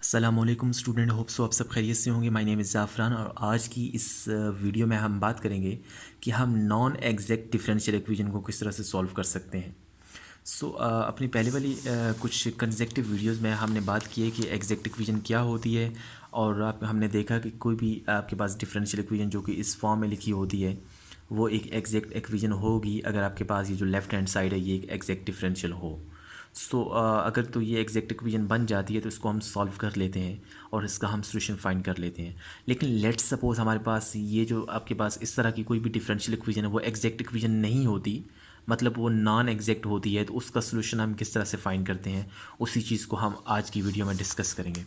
अस्सलामुअलैकुम student, hope so आप सब खैरियत से होंगे। माय नेम इज़ ज़ाफ़रान और आज की इस वीडियो में हम बात करेंगे कि हम नॉन एग्जैक्ट डिफरेंशियल इक्वेशन को किस तरह से सॉल्व कर सकते हैं। अपनी पहले वाली कुछ कंसेक्टिव वीडियोस में हमने बात की है कि एग्जैक्ट इक्वेशन क्या होती है और हमने देखा कि कोई भी आपके पास डिफरेंशियल इक्वेशन जो कि इस फॉर्म में लिखी होती है वो एक एग्जैक्ट इक्वेशन होगी अगर आपके पास ये जो लेफ़्ट हैंड साइड है ये एक एग्जैक्ट डिफरेंशियल हो। अगर तो ये एग्जैक्ट इक्वेशन बन जाती है तो इसको हम सॉल्व कर लेते हैं और इसका हम सोल्यूशन फाइंड कर लेते हैं। लेकिन लेट्स सपोज हमारे पास ये जो आपके पास इस तरह की कोई भी डिफरेंशियल इक्वेशन है वो एग्जैक्ट इक्वेशन नहीं होती, मतलब वो नॉन एग्जैक्ट होती है, तो उसका सोल्यूशन हम किस तरह से फाइंड करते हैं उसी चीज़ को हम आज की वीडियो में डिस्कस करेंगे।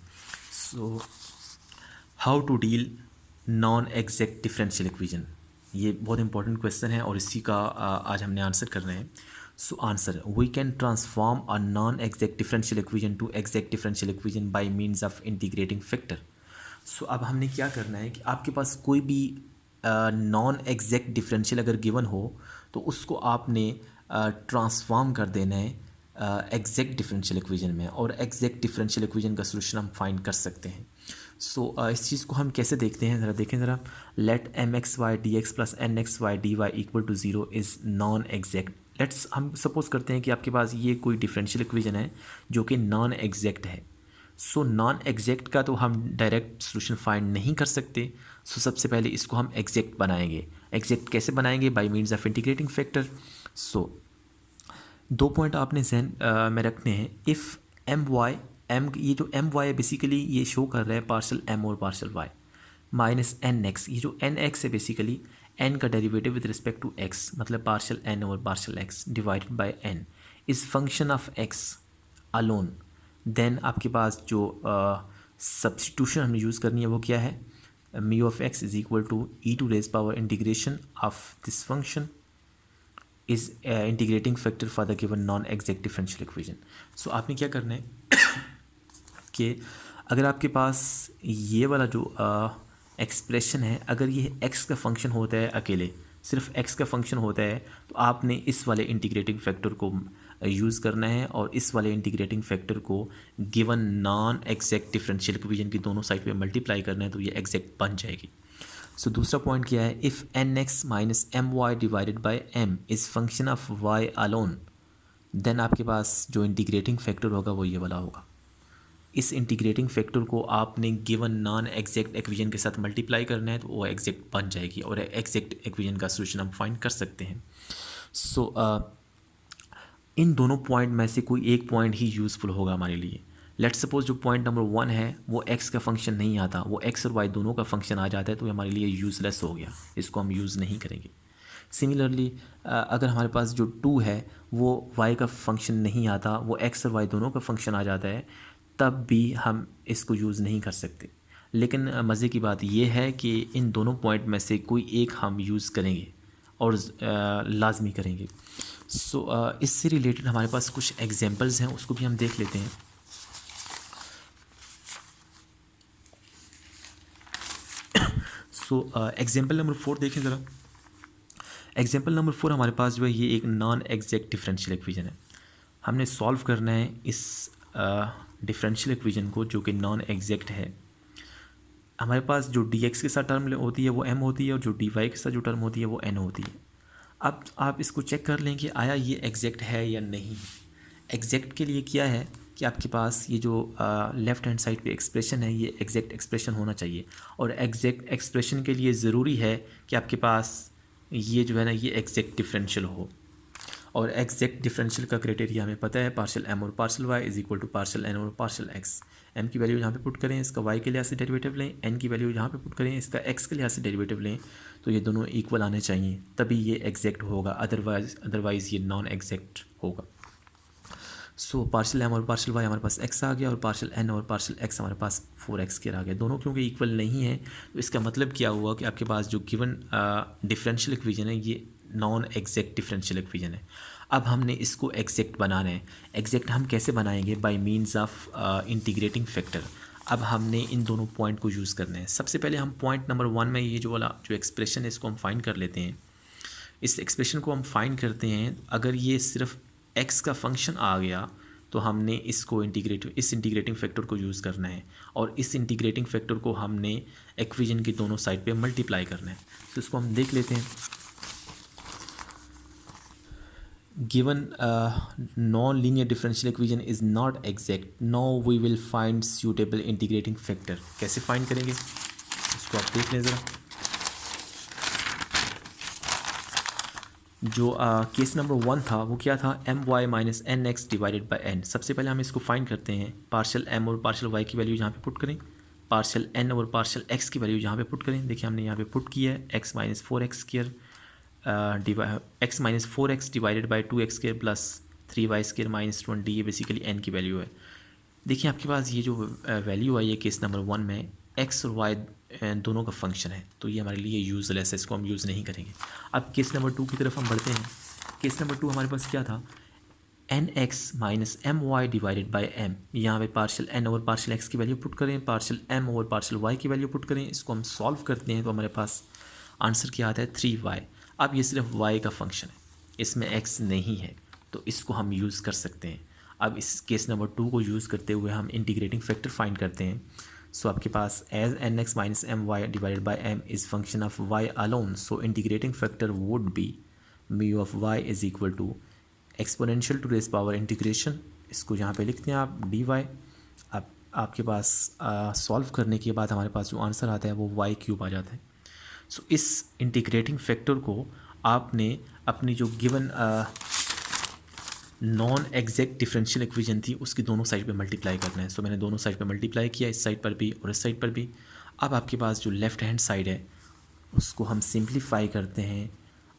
So how to deal non exact differential equation, ये बहुत इंपॉर्टेंट क्वेश्चन है और इसी का आज हमने आंसर करना है। Answer, we can transform a non exact differential equation to exact differential equation by means of integrating factor. अब हमने क्या करना है कि आपके पास कोई भी नॉन एग्जैक्ट डिफरेंशियल अगर गिवन हो तो उसको आपने ट्रांसफॉर्म कर देना है एग्जैक्ट डिफरेंशियल इक्वेशन में और एग्जैक्ट डिफरेंशियल इक्वेशन का सोल्यूशन हम फाइंड कर सकते हैं। इस चीज़ को हम कैसे देखते हैं, ज़रा देखें ज़रा। Let M X Y D X plus N X Y D Y equal to zero is non exact. Let's हम सपोज करते हैं कि आपके पास ये कोई डिफरेंशियल इक्वेशन है जो कि नॉन एग्जैक्ट है। नॉन एग्जैक्ट का तो हम डायरेक्ट सोल्यूशन फाइंड नहीं कर सकते। सबसे पहले इसको हम एग्जैक्ट बनाएंगे। एग्जैक्ट कैसे बनाएंगे? Bye means of integrating factor. दो पॉइंट आपने जहन में रखने हैं। इफ़ एम वाई, एम ये जो एम वाई है बेसिकली ये शो कर रहा है पार्शल एम और partial Y minus N X. ये जो एन एक्स है बेसिकली एन का derivative with respect to X, मतलब पार्शल एन और partial X divided by N is function of X alone. Then आपके पास जो सब्सटीट्यूशन हमने यूज़ करनी है वो क्या है? Mu of x is equal to e to raise power integration of this function is integrating factor for the given non exact differential equation. आपने क्या करना है कि अगर आपके पास ये वाला जो एक्सप्रेशन है, अगर ये एक्स का फंक्शन होता है, अकेले सिर्फ एक्स का फंक्शन होता है, तो आपने इस वाले इंटीग्रेटिंग फैक्टर को यूज़ करना है और इस वाले इंटीग्रेटिंग फैक्टर को given non exact differential equation की दोनों साइड पे मल्टीप्लाई करना है, तो ये एग्जैक्ट बन जाएगी। दूसरा पॉइंट क्या है? If N x minus M Y divided by M is function of Y alone, then आपके पास जो इंटीग्रेटिंग फैक्टर होगा वो ये वाला होगा। इस इंटीग्रेटिंग फैक्टर को आपने गिवन नॉन एग्जैक्ट इक्वेशन के साथ मल्टीप्लाई करना है तो वो एग्जैक्ट बन जाएगी और एग्जैक्ट इक्वेशन का सोल्यूशन हम फाइंड कर सकते हैं। इन दोनों पॉइंट में से कोई एक पॉइंट ही यूज़फुल होगा हमारे लिए। लेट्स सपोज जो पॉइंट नंबर 1 है वो एक्स का फंक्शन नहीं आता, वो एक्स और वाई दोनों का फंक्शन आ जाता है, तो ये हमारे लिए यूज़लेस हो गया, इसको हम यूज़ नहीं करेंगे। सिमिलरली अगर हमारे पास जो 2 है वो वाई का फंक्शन नहीं आता, वो एक्स और वाई दोनों का फंक्शन आ जाता है, तब भी हम इसको यूज़ नहीं कर सकते। लेकिन मज़े की बात यह है कि इन दोनों पॉइंट में से कोई एक हम यूज़ करेंगे और लाजमी करेंगे। इससे रिलेटेड हमारे पास कुछ एग्जांपल्स हैं, उसको भी हम देख लेते हैं। एग्जांपल नंबर 4 देखें ज़रा। एग्जांपल नंबर 4 हमारे पास जो है ये एक नॉन एग्जैक्ट डिफरेंशियल इक्वेशन है। हमने सॉल्व करना है इस डिफरेंशियल इक्वेशन को जो कि नॉन एग्जैक्ट है। हमारे पास जो डी एक्स के साथ टर्म होती है वो एम होती है और जो डी वाई के साथ जो टर्म होती है वो एन होती है। अब आप इसको चेक कर लें कि आया ये एग्जैक्ट है या नहीं। एग्जैक्ट के लिए क्या है कि आपके पास ये जो लेफ़्ट हैंड साइड पे एक्सप्रेशन है ये एग्जैक्ट एक्सप्रेशन होना चाहिए और एग्जैक्ट एक्सप्रेशन के लिए ज़रूरी है कि आपके पास ये जो है ना ये एग्जैक्ट डिफरेंशियल हो। और एग्जैक्ट डिफरेंशियल का क्राइटेरिया हमें पता है, पार्शल एम और partial Y is equal to partial N और पार्शल एक्स। एम की वैल्यू यहाँ पे पुट करें, इसका वाई के लिहाज से डेरिवेटिव लें, एन की वैल्यू यहाँ पे पुट करें, इसका एक्स के लिहाज से डेरिवेटिव लें, तो ये दोनों इक्वल आने चाहिए, तभी ये एग्जैक्ट होगा, अदरवाइज़ ये नॉन एग्जैक्ट होगा। पार्शल एम और पार्शल वाई हमारे पास एक्स आ गया और पार्शल एन और पार्शल एक्स हमारे पास 4x के आ गया। दोनों क्योंकि इक्वल नहीं है तो इसका मतलब क्या हुआ कि आपके पास जो गिवन डिफरेंशियल इक्वेशन है ये नॉन एग्जैक्ट डिफरेंशियल इक्वेशन है। अब हमने इसको एग्जैक्ट बनाना है। एग्जैक्ट हम कैसे बनाएंगे? Bye means of integrating factor. अब हमने इन दोनों पॉइंट को यूज़ करना है। सबसे पहले हम पॉइंट नंबर 1 में ये जो वाला जो एक्सप्रेशन है इसको हम फाइंड कर लेते हैं। इस एक्सप्रेशन को हम फाइंड करते हैं, अगर ये सिर्फ एक्स का फंक्शन आ गया तो हमने इसको इस इंटीग्रेटिंग फैक्टर को यूज़ करना है और इस इंटीग्रेटिंग फैक्टर को हमने इक्वेशन की दोनों साइड पे मल्टीप्लाई करना है। तो इसको हम देख लेते हैं। Given a non-linear differential equation is not exact, now we will find suitable integrating factor। कैसे फाइंड करेंगे इसको आप देख लें ज़रा। जो केस नंबर 1 था वो क्या था, my minus N X divided by N. सबसे पहले हम इसको फाइंड करते हैं। पार्शियल m और पार्शियल y की वैल्यू यहाँ पे पुट करें, पार्शियल n और पार्शियल x की वैल्यू यहाँ पे पुट करें। देखिए हमने यहाँ पे पुट किया है x minus 4x square x minus 4x divided by 2x square plus 3y square minus 20, ये बेसिकली n की वैल्यू है। देखिए आपके पास ये जो वैल्यू आई है केस नंबर 1 में x और y दोनों का फंक्शन है, तो ये हमारे लिए यूज़लेस है, इसको हम यूज़ नहीं करेंगे। अब केस नंबर 2 की तरफ हम बढ़ते हैं। केस नंबर 2 हमारे पास क्या था, N x minus M Y divided by M. यहाँ पे पार्शियल n और पार्शियल x की वैल्यू पुट करें, पार्शियल m और पार्शियल y की वैल्यू पुट करें। इसको हम सॉल्व करते हैं तो हमारे पास आंसर क्या आता है 3y। अब ये सिर्फ y का फंक्शन है, इसमें x नहीं है, तो इसको हम यूज़ कर सकते हैं। अब इस केस नंबर 2 को यूज़ करते हुए हम इंटीग्रेटिंग फैक्टर फाइंड करते हैं। सो आपके पास as N x minus M Y divided by M is function of y alone, so integrating factor would be mu of y is equal to exponential to raise power integration, इसको यहाँ पे लिखते हैं आप dy। अब आपके पास solve करने के बाद हमारे पास जो आंसर आता है वो y क्यूब आ जाता है। सो इस इंटीग्रेटिंग फैक्टर को आपने अपनी जो given non exact differential equation थी उसकी दोनों साइड पे मल्टीप्लाई करना है। सो मैंने दोनों साइड पे मल्टीप्लाई किया, इस साइड पर भी और इस साइड पर भी। अब आपके पास जो लेफ़्ट हैंड साइड है उसको हम सिंप्लीफाई करते हैं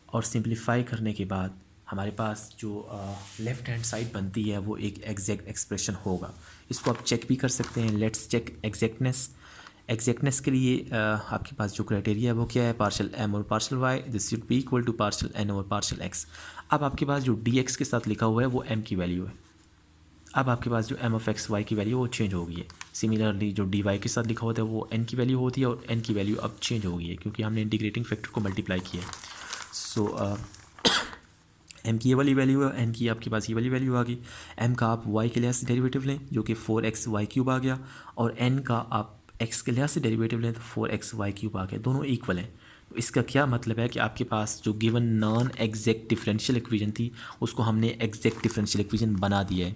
और सिंप्लीफाई करने के बाद हमारे पास जो लेफ़्ट हैंड साइड बनती है वो एक एग्जैक्ट एक्सप्रेशन होगा। इसको आप चेक भी कर सकते हैं। लेट्स चेक एग्जैक्टनेस के लिए आपके पास जो क्राइटेरिया है वो क्या है, पार्शियल m और partial y this should be equal to partial n और पार्शियल x। अब आपके पास जो dx के साथ लिखा हुआ है वो m की वैल्यू है। अब आपके पास जो m ऑफ x y की वैल्यू वो चेंज हो गई है। सिमिलरली जो dy के साथ लिखा होता है वो n की वैल्यू होती है और n की वैल्यू अब चेंज हो गई है क्योंकि हमने इंटीग्रेटिंग फैक्टर को मल्टीप्लाई किया है। सो m की ये वाली वैल्यू है, n की आपके पास ये वाली वैल्यू आ गई। m का आप y के लिहाज से डेरिवेटिव लें जो कि 4x y क्यूब आ गया, और n का आप x के लिहाज से डेरिवेटिव लें तो 4x y क्यूब आ गया, दोनों इक्वल हैं। तो इसका क्या मतलब है कि आपके पास जो given non exact differential equation थी उसको हमने एग्जैक्ट डिफरेंशियल इक्वेशन बना दिया है।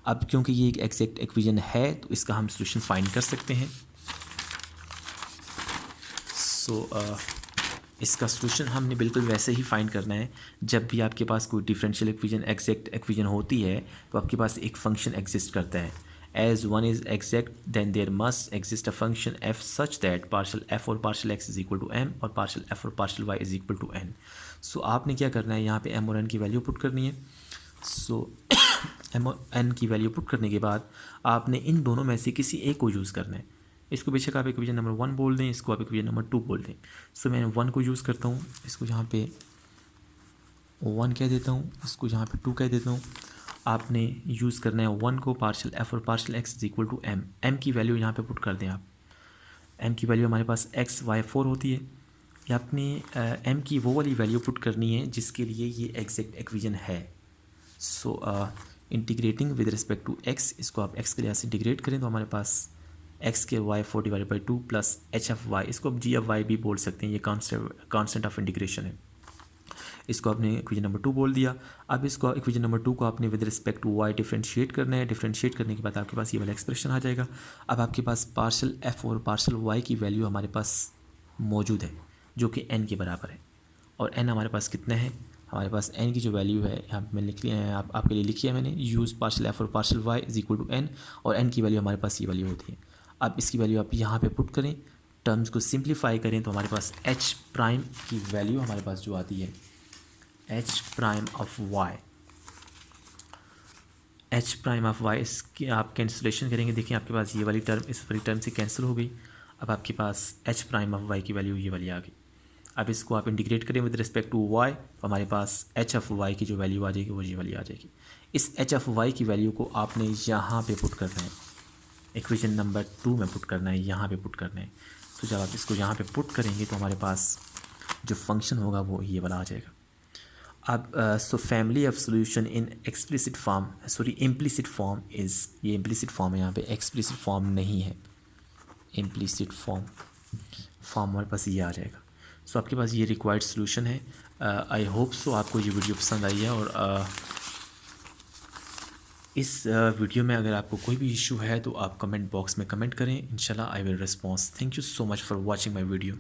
अब क्योंकि ये एक एग्जैक्ट इक्वेशन है तो इसका हम सोल्यूशन फाइंड कर सकते हैं। इसका सोल्यूशन हमने बिल्कुल वैसे ही फाइंड करना है। जब भी आपके पास कोई डिफरेंशियल इक्वेशन एग्जैक्ट इक्वेशन होती है तो आपके पास एक फंक्शन एग्जिस्ट करता है। As one is exact then there must exist a function f such that partial F और partial x is equal to M और पार्शियल एफ और partial Y is equal to N. So आपने क्या करना है, यहाँ पे एम और एन की वैल्यू पुट करनी है। सो एम और एन की वैल्यू पुट करने के बाद आपने इन दोनों में से किसी एक को यूज़ करना है। इसको बेशक आप इक्वेशन नंबर 1 बोल दें, इसको आप इक्वेशन नंबर 2 बोल दें। सो मैं 1 को यूज़ करता हूँ, इसको यहाँ पे 1 कह देता हूँ, इसको यहाँ पे 2 कह देता हूँ। आपने यूज़ करना है 1 को पार्शियल एफ और partial x is equal to M. M की वैल्यू यहाँ पे पुट कर दें आप। एम की वैल्यू हमारे पास एक्स वाई 4 होती है। या आपने एम की वो वाली वैल्यू पुट करनी है जिसके लिए ये एग्जैक्ट इक्वेशन है। So integrating with respect to X, इसको आप एक्स के लिहाज से इंटीग्रेट करें तो हमारे पास एक्स के Y 4 divided by 2 plus H F Y, इसको आप जी एफ वाई भी बोल सकते हैं, ये कांस्टेंट ऑफ इंटीग्रेशन है। इसको आपने इक्वेशन नंबर 2 बोल दिया। अब इसको इक्वेशन नंबर 2 को आपने with respect to Y differentiate करना है। डिफरेंशिएट करने के बाद आपके पास ये वाला एक्सप्रेशन आ जाएगा। अब आपके पास पार्शियल एफ और पार्शियल वाई की वैल्यू हमारे पास मौजूद है जो कि एन के बराबर है। और एन हमारे पास कितना है, हमारे पास एन की जो वैल्यू है यहाँ पे मैंने लिख लिया है, आपके लिए लिखी है मैंने, यूज़ पार्शियल एफ और partial Y is equal to N, और एन की वैल्यू हमारे पास ये वैल्यू होती है। अब इसकी वैल्यू आप यहाँ पे पुट करें, टर्म्स को सिंप्लीफाई करें तो हमारे पास एच प्राइम की वैल्यू हमारे पास जो आती है H prime of Y, H prime of Y, इसकी आप कैंसिलेशन करेंगे। देखिए आपके पास ये वाली टर्म इस वाली टर्म से कैंसिल हो गई। अब आपके पास एच प्राइम ऑफ वाई की वैल्यू ये वाली आ गई। अब इसको आप इंटीग्रेट करें विद रिस्पेक्ट टू वाई तो हमारे पास एच ऑफ वाई की जो वैल्यू आ जाएगी वो ये वाली आ जाएगी। इस एच ऑफ वाई की वैल्यू को आपने यहाँ पे पुट करना है, इक्वेशन नंबर 2 में पुट करना है, यहाँ पे पुट करना है। तो जब आप इसको यहाँ पे पुट करेंगे तो हमारे पास जो फंक्शन होगा वो ये वाला आ जाएगा। अब so family of solution in explicit form, sorry implicit form is, ये इम्प्लिसिट फॉर्म है, यहाँ पे एक्सप्लिसिट फॉर्म नहीं है, इम्प्लिसिट फॉर्म हमारे पास ये आ जाएगा। सो आपके पास ये रिक्वायर्ड सोल्यूशन है। आई होप सो आपको ये वीडियो पसंद आई है, और इस वीडियो में अगर आपको कोई भी इशू है तो आप कमेंट बॉक्स में कमेंट करें, इंशाल्लाह I will response. Thank you so much for watching my video.